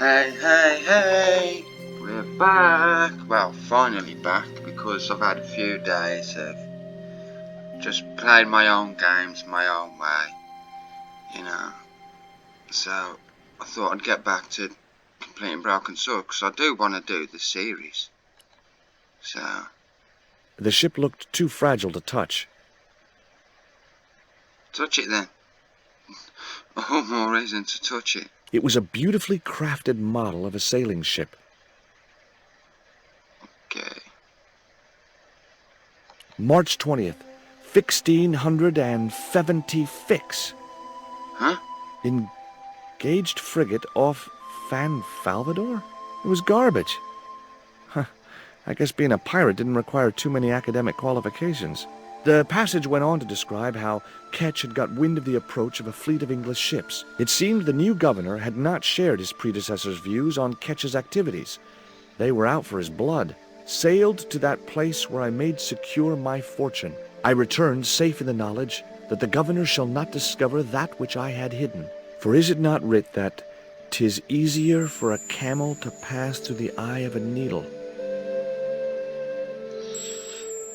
Hey, hey, hey, we're back. Well, finally back, because I've had a few days of just playing my own games my own way, So I thought I'd get back to completing Broken Sword, because I do want to do the series. So... The ship looked too fragile to touch. touch it then. All more reason to touch it. It was a beautifully crafted model of a sailing ship. Okay. March 20th, 1670 fix. Huh? Engaged frigate off Fan Salvador? It was garbage. Huh. I guess being a pirate didn't require too many academic qualifications. The passage went on to describe how Ketch had got wind of the approach of a fleet of English ships. It seemed the new governor had not shared his predecessor's views on Ketch's activities. They were out for his blood. Sailed to that place where I made secure my fortune. I returned safe in the knowledge that the governor shall not discover that which I had hidden. For is it not writ that 'tis easier for a camel to pass through the eye of a needle?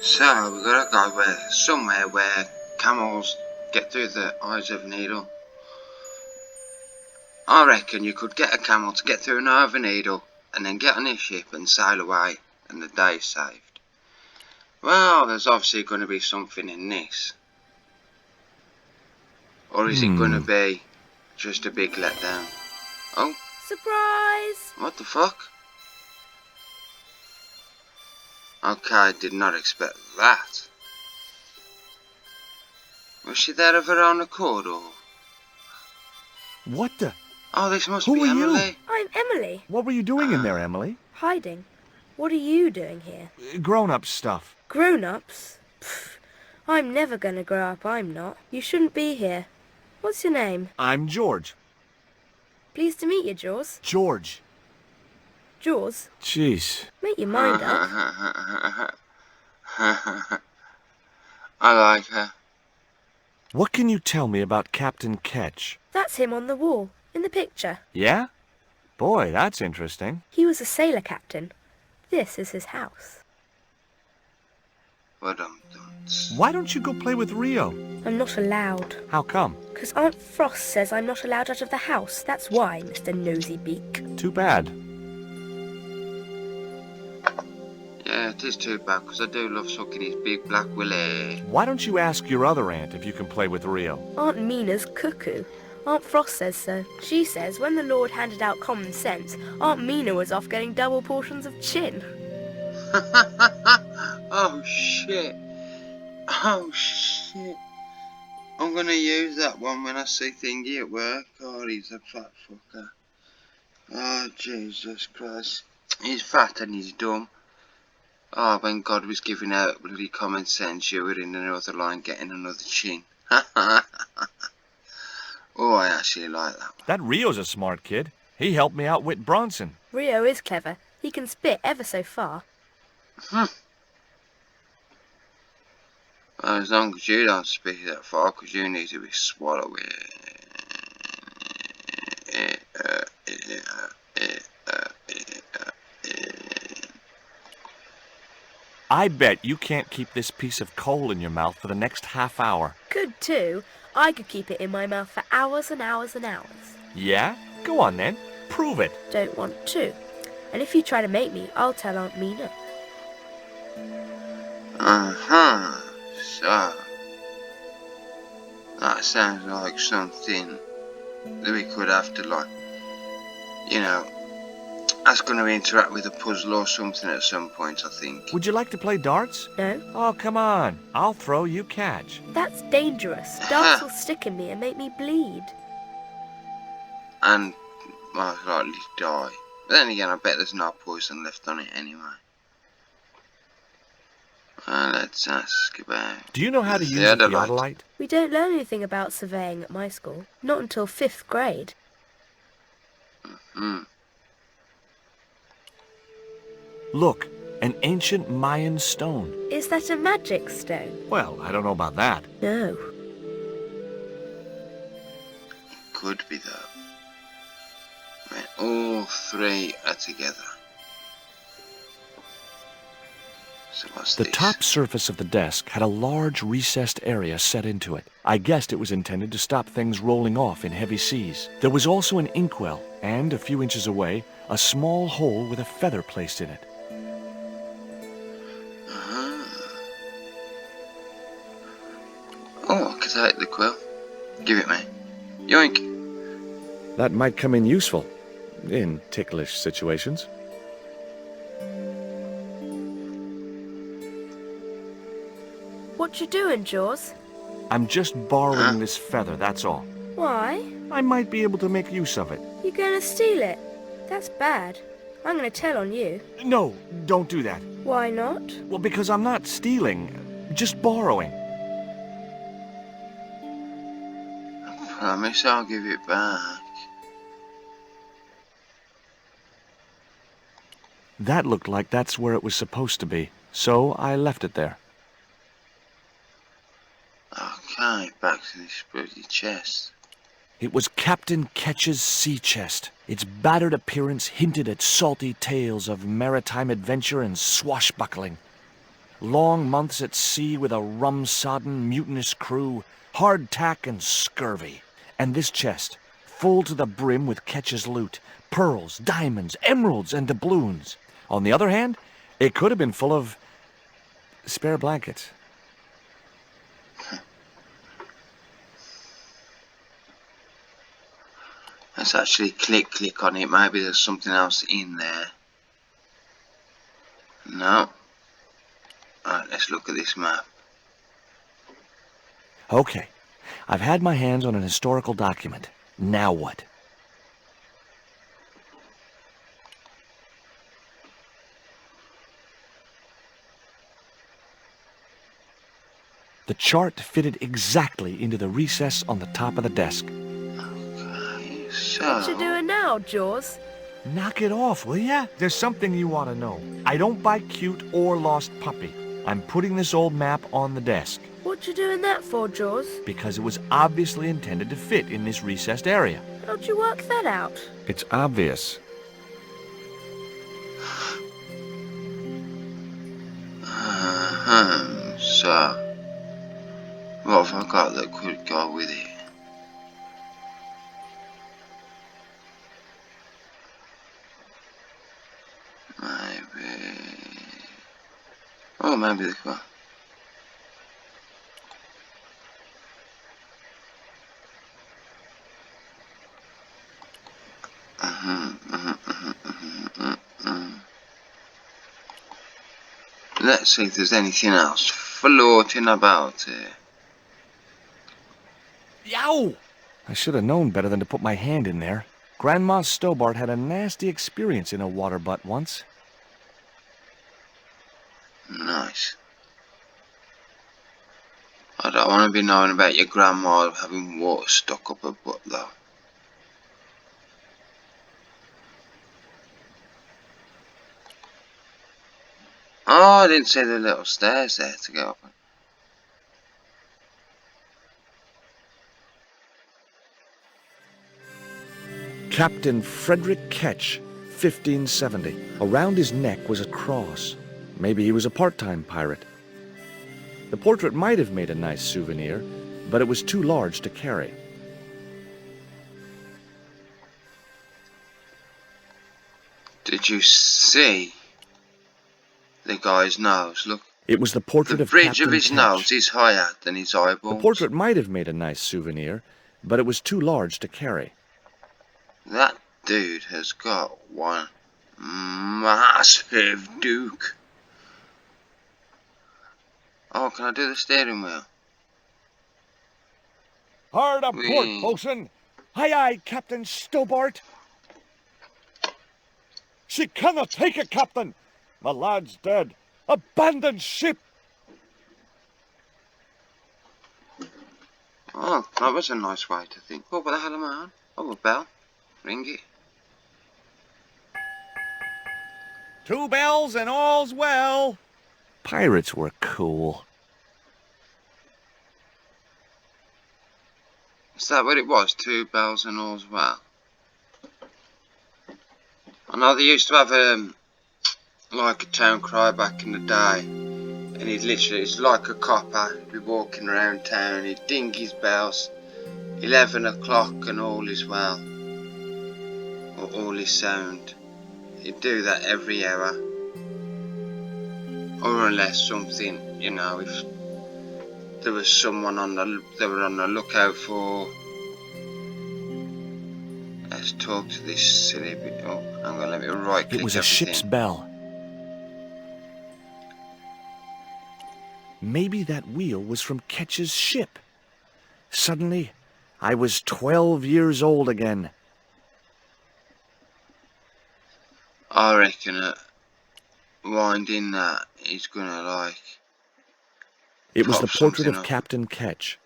So, we've got to go somewhere where camels get through the eyes of a needle. I reckon you could get a camel to get through an eye of a needle, and then get on his ship and sail away, and the day's saved. Well, there's obviously going to be something in this. Or is it going to be just a big letdown? Oh? Surprise! What the fuck? Okay, did not expect that. Was she there of her own accord, or...? What the? Oh, this must Who be are you? Emily. I'm Emily. What were you doing in there, Emily? Hiding. What are you doing here? Grown-up stuff. Grown-ups? Pfft. I'm never going to grow up, I'm not. You shouldn't be here. What's your name? I'm George. Pleased to meet you, Jaws. George. Jaws? Jeez. Make your mind up. I like her. What can you tell me about Captain Ketch? That's him on the wall, in the picture. Yeah? Boy, that's interesting. He was a sailor captain. This is his house. Why don't you go play with Rio? I'm not allowed. How come? 'Cause Aunt Frost says I'm not allowed out of the house. That's why, Mr. Nosybeak. Too bad. Yeah, it is too bad, because I do love sucking his big black willy. Why don't you ask your other aunt if you can play with Rio? Aunt Mina's cuckoo. Aunt Frost says so. She says when the Lord handed out common sense, Aunt Mina was off getting double portions of chin. Oh shit. Oh shit. I'm gonna use that one when I see Thingy at work. Oh, he's a fat fucker. Oh, Jesus Christ. He's fat and he's dumb. Oh, when God was giving out bloody common sense, you were in another line getting another chin. Oh, I actually like that one. That Rio's a smart kid. He helped me outwit Bronson. Rio is clever. He can spit ever so far. Well, as long as you don't speak that far, because you need to be swallowing. I bet you can't keep this piece of coal in your mouth for the next half hour. Could too. I could keep it in my mouth for hours and hours and hours. Yeah? Go on then. Prove it. Don't want to. And if you try to make me, I'll tell Aunt Mina. Uh-huh. So, that sounds like something that we could have to, like, that's going to interact with a puzzle or something at some point, I think. Would you like to play darts? No? Oh, come on. I'll throw, you catch. That's dangerous. Darts will stick in me and make me bleed. And most likely die. But then again, I bet there's no poison left on it anyway. Let's ask about... Do you know how to use a theodolite? We don't learn anything about surveying at my school. Not until 5th grade. Look, an ancient Mayan stone. Is that a magic stone? Well, I don't know about that. No. It could be, though. Right. All three are together. So what's The this? top surface of the desk had a large recessed area set into it. I guessed it was intended to stop things rolling off in heavy seas. There was also an inkwell, and a few inches away, a small hole with a feather placed in it. Oh, I could take the quill. Give it me. Yoink. That might come in useful, in ticklish situations. What you doing, Jaws? I'm just borrowing this feather, that's all. Why? I might be able to make use of it. You gonna steal it? That's bad. I'm gonna tell on you. No, don't do that. Why not? Well, because I'm not stealing, just borrowing. I promise I'll give it back. That looked like that's where it was supposed to be, so I left it there. Okay, back to this bloody chest. It was Captain Ketch's sea chest. Its battered appearance hinted at salty tales of maritime adventure and swashbuckling. Long months at sea with a rum-sodden, mutinous crew, hardtack and scurvy. And this chest, full to the brim with Ketch's loot, pearls, diamonds, emeralds, and doubloons. On the other hand, it could have been full of spare blankets. Let's actually click on it. Maybe there's something else in there. No. Alright, let's look at this map. Okay, I've had my hands on an historical document. Now what? The chart fitted exactly into the recess on the top of the desk. Okay, What you so... doing now, Jaws? Knock it off, will ya? There's something you want to know. I don't buy cute or lost puppy. I'm putting this old map on the desk What you doing that for, Jaws? because it was obviously intended to fit in this recessed area. How'd you work that out? It's obvious. So... what have I got that could go with it? Maybe... oh, maybe this one. Let's see if there's anything else floating about here. Yow! I should have known better than to put my hand in there. Grandma Stobbart had a nasty experience in a water butt once. Nice. I don't want to be knowing about your grandma having water stuck up her butt though. Oh, I didn't see the little stairs there to go up. Captain Frederick Ketch, 1570. Around his neck was a cross. Maybe he was a part-time pirate. The portrait might have made a nice souvenir, but it was too large to carry. Did you see the guy's nose? Look, It was the portrait the of bridge Captain of his Ketch. nose is higher than his eyeballs. The portrait might have made a nice souvenir, but it was too large to carry. That dude has got one massive duke. Oh, can I do the steering wheel? Hard a port, Whee. bosun! Aye, aye, Captain Stobbart! She cannot take it, Captain! My lad's dead. Abandon ship! Oh, that was a nice way to think. Oh, what the hell am I on? Oh, a bell. Ring it. 2 bells and all's well. Pirates were cool. Is that what it was? 2 bells and all's well. I know they used to have like a town cry back in the day, and it's like a copper. He'd be walking around town, he'd ding his bells, 11 o'clock and all is well, or all is sound. He'd do that every hour, or unless something, you know, if there was someone they were on the lookout for. Let's talk to this silly bit. Oh, hang on, let me right click It was a ship's everything. bell. Maybe that wheel was from Ketch's ship. Suddenly, I was 12 years old again. I reckon that winding that is gonna like It was the pop portrait something of up. Captain Ketch.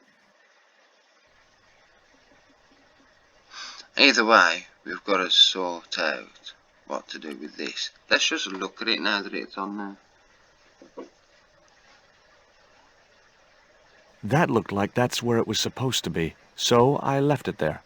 Either way, we've got to sort out what to do with this. Let's just look at it now that it's on there. That looked like that's where it was supposed to be, so I left it there.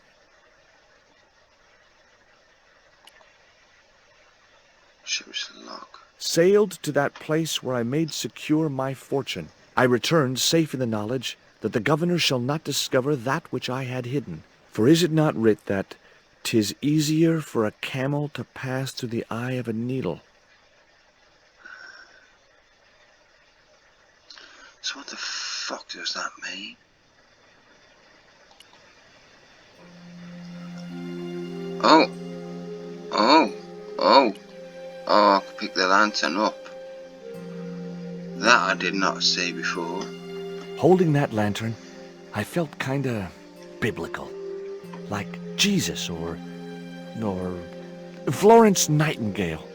Ship's log. Sailed to that place where I made secure my fortune. I returned safe in the knowledge that the governor shall not discover that which I had hidden. For is it not writ that 'tis easier for a camel to pass through the eye of a needle? So what the fuck does that mean? Oh, oh, oh, oh, I could pick the lantern up. That I did not see before. Holding that lantern, I felt kinda biblical. Like Jesus or Florence Nightingale.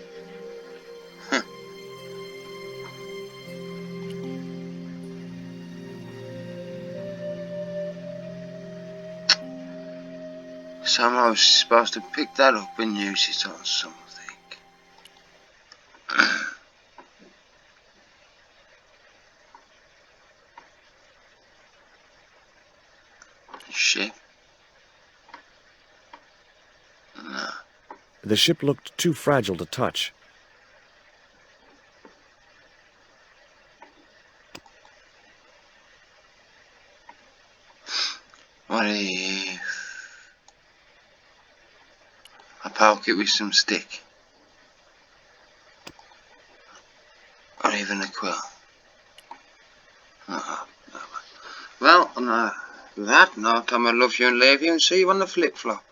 Somehow I was supposed to pick that up and use it on something. Ship? No. The ship looked too fragile to touch. What if I poke it with some stick? Or even a quill? No. Well, on that note, I'm going to love you and leave you and see you on the flip-flop.